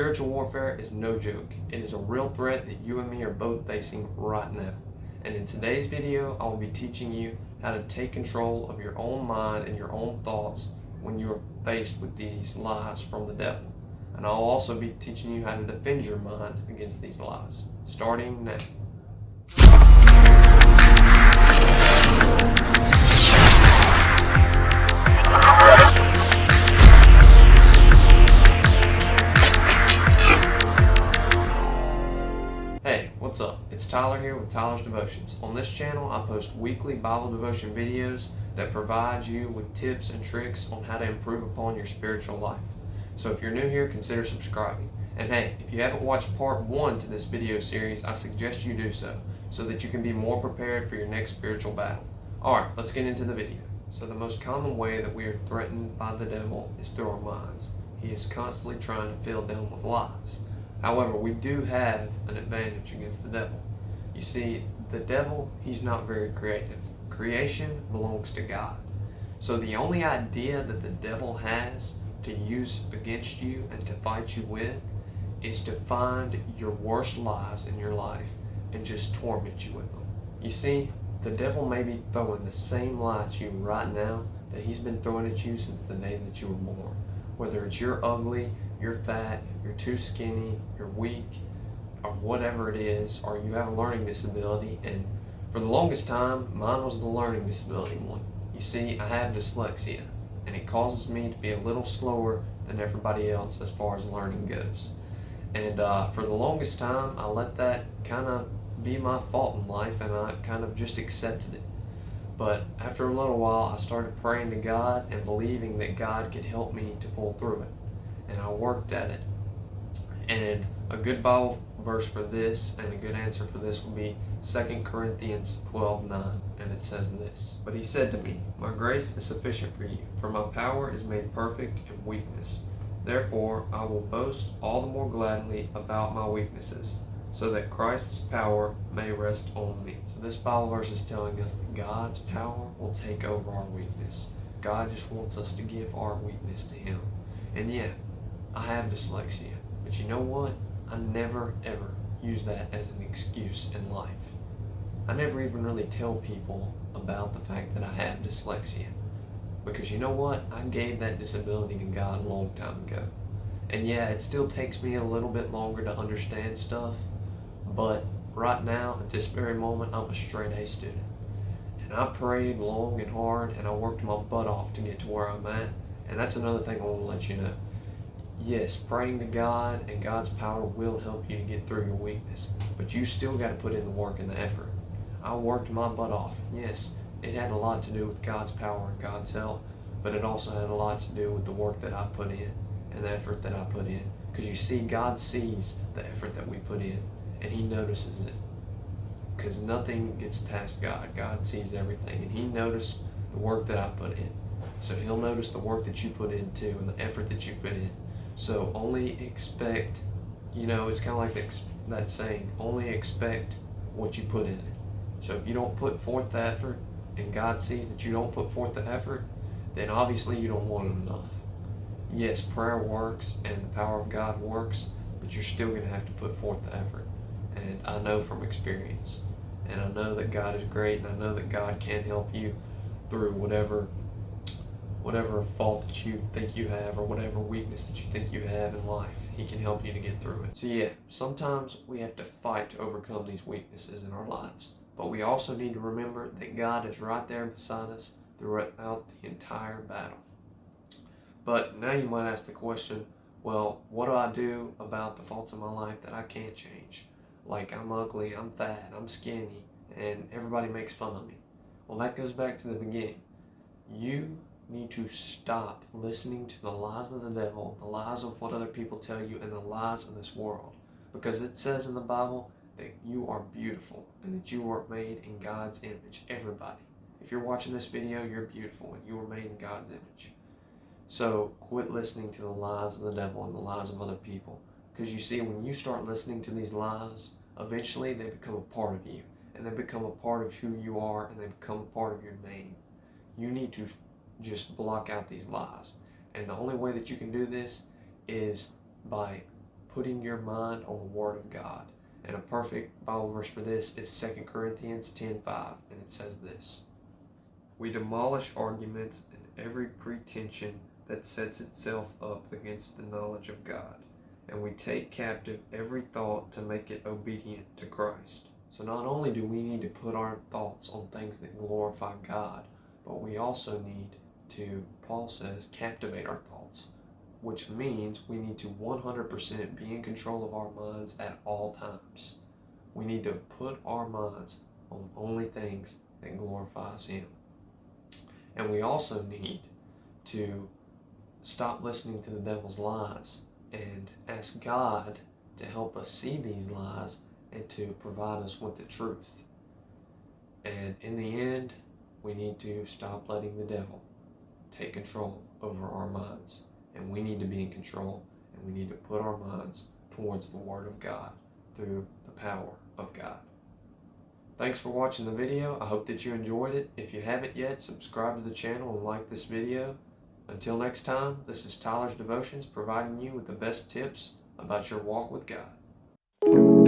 Spiritual warfare is no joke. It is a real threat that you and me are both facing right now. And in today's video, I will be teaching you how to take control of your own mind and your own thoughts when you are faced with these lies from the devil. And I'll also be teaching you how to defend your mind against these lies, starting now. Hey, what's up? It's Tyler here with Tyler's Devotions. On this channel, I post weekly Bible devotion videos that provide you with tips and tricks on how to improve upon your spiritual life. So if you're new here, consider subscribing. And hey, if you haven't watched part 1 to this video series, I suggest you do so that you can be more prepared for your next spiritual battle. Alright, let's get into the video. So the most common way that we are threatened by the devil is through our minds. He is constantly trying to fill them with lies. However, we do have an advantage against the devil. You see, the devil, he's not very creative. Creation belongs to God. So the only idea that the devil has to use against you and to fight you with is to find your worst lies in your life and just torment you with them. You see, the devil may be throwing the same lie at you right now that he's been throwing at you since the day that you were born. Whether it's you're ugly, you're fat, you're too skinny, you're weak, or whatever it is, or you have a learning disability. And for the longest time, mine was the learning disability one. You see, I have dyslexia, and it causes me to be a little slower than everybody else as far as learning goes. And for the longest time, I let that kind of be my fault in life, and I kind of just accepted it. But after a little while, I started praying to God and believing that God could help me to pull through it. And I worked at it. And a good Bible verse for this and a good answer for this will be 2 Corinthians 12:9. And it says this: "But he said to me, my grace is sufficient for you, for my power is made perfect in weakness. Therefore, I will boast all the more gladly about my weaknesses, so that Christ's power may rest on me." So this Bible verse is telling us that God's power will take over our weakness. God just wants us to give our weakness to Him. And yeah, I have dyslexia, but you know what? I never ever use that as an excuse in life. I never even really tell people about the fact that I have dyslexia, because you know what? I gave that disability to God a long time ago. And yeah, it still takes me a little bit longer to understand stuff, but right now, at this very moment, I'm a straight A student. And I prayed long and hard, and I worked my butt off to get to where I'm at. And that's another thing I want to let you know. Yes, praying to God and God's power will help you to get through your weakness, but you still got to put in the work and the effort. I worked my butt off. Yes, it had a lot to do with God's power and God's help, but it also had a lot to do with the work that I put in and the effort that I put in. Because you see, God sees the effort that we put in, and He notices it. Because nothing gets past God. God sees everything, and He noticed the work that I put in. So He'll notice the work that you put in too, and the effort that you put in. So only expect, it's kind of like that saying, only expect what you put in it. So if you don't put forth the effort, and God sees that you don't put forth the effort, then obviously you don't want it enough. Yes, prayer works and the power of God works, but you're still going to have to put forth the effort. And I know from experience. And I know that God is great, and I know that God can help you through whatever fault that you think you have, or whatever weakness that you think you have in life. He can help you to get through it. So yeah, sometimes we have to fight to overcome these weaknesses in our lives. But we also need to remember that God is right there beside us throughout the entire battle. But now you might ask the question, well, what do I do about the faults in my life that I can't change? Like, I'm ugly, I'm fat, I'm skinny, and everybody makes fun of me. Well, that goes back to the beginning. You need to stop listening to the lies of the devil, the lies of what other people tell you, and the lies of this world. Because it says in the Bible that you are beautiful and that you are made in God's image. Everybody. If you're watching this video, you're beautiful and you were made in God's image. So quit listening to the lies of the devil and the lies of other people. Because you see, when you start listening to these lies, eventually they become a part of you. And they become a part of who you are, and they become a part of your name. You need to just block out these lies. And the only way that you can do this is by putting your mind on the Word of God. And a perfect Bible verse for this is 2 Corinthians 10:5, and it says this: "We demolish arguments and every pretension that sets itself up against the knowledge of God, and we take captive every thought to make it obedient to Christ." So not only do we need to put our thoughts on things that glorify God, but we also need to, Paul says, captivate our thoughts, which means we need to 100% be in control of our minds at all times. We need to put our minds on only things that glorifies Him. And we also need to stop listening to the devil's lies and ask God to help us see these lies and to provide us with the truth. And in the end, we need to stop letting the devil take control over our minds. And we need to be in control, and we need to put our minds towards the Word of God through the power of God. Thanks for watching the video. I hope that you enjoyed it. If you haven't yet, subscribe to the channel and like this video. Until next time, this is Tyler's Devotions, providing you with the best tips about your walk with God.